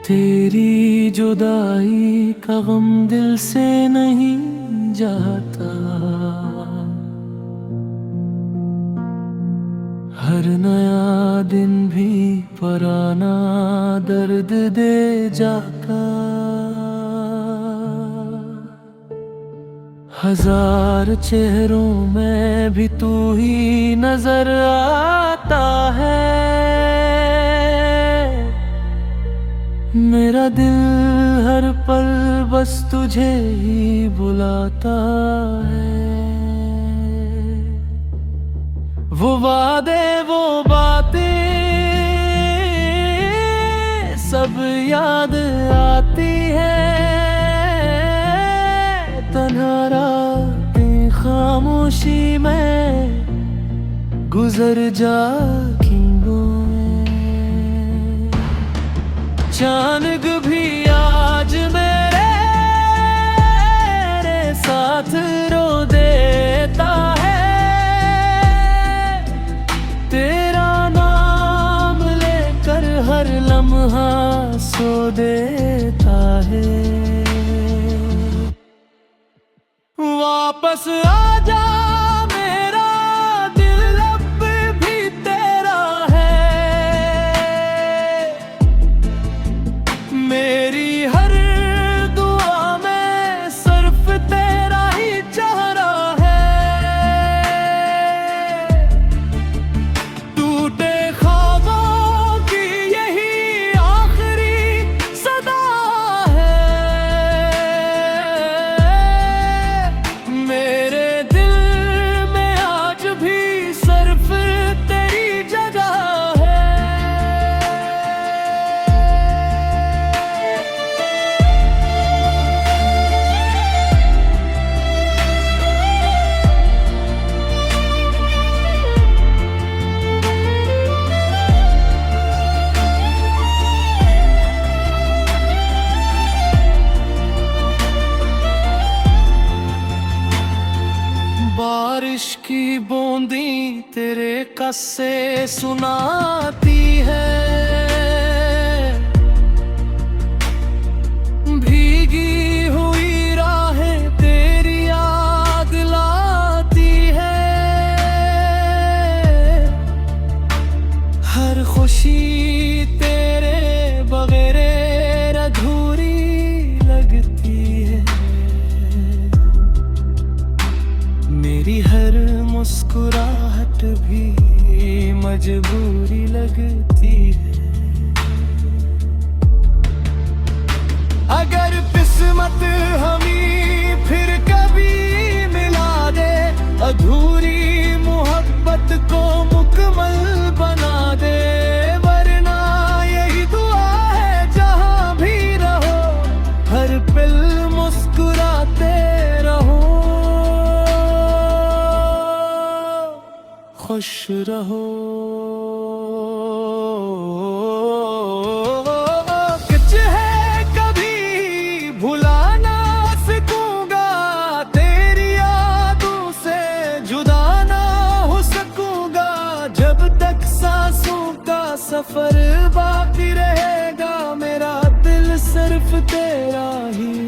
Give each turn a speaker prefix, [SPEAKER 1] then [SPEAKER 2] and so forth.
[SPEAKER 1] तेरी जुदाई का गम दिल से नहीं जाता। हर नया दिन भी पुराना दर्द दे जाता। हजार चेहरों में भी तू ही नजर आता है। मेरा दिल हर पल बस तुझे ही बुलाता है। वो वादे वो बातें सब याद आती है। तन्हा रातें खामोशी में गुजर जाती। चांद भी आज मेरे साथ रो देता है। तेरा नाम लेकर हर लम्हा सो देता है। वापस आजा मेरा दिल अब भी तेरा है। मेरी हर दुआ में सिर्फ तेरा ही चेहरा है। टूटे ख्वाबों की यही आखिरी सदा है। मेरे दिल में आज भी सिर्फ तेरी जगह है। बारिश की बूंदी तेरे कस्से सुनाती है। भीगी हुई राहें तेरी याद लाती है। हर खुशी तेरे बगैर अधूरी लगती है। मेरी हर मुस्कुराहट भी मजबूरी लगती है। अगर किस्मत हमें फिर कभी मिला दे, अधूरी मोहब्बत को मुकम्मल बना दे। वरना यही दुआ है जहां भी रहो, हर पल मुस्कुराते रहो। खुश रहो। कुछ है कभी भुला ना सकूंगा, तेरी यादों से जुदा ना हो सकूंगा। जब तक सांसों का सफर बाकी रहेगा, मेरा दिल सिर्फ तेरा ही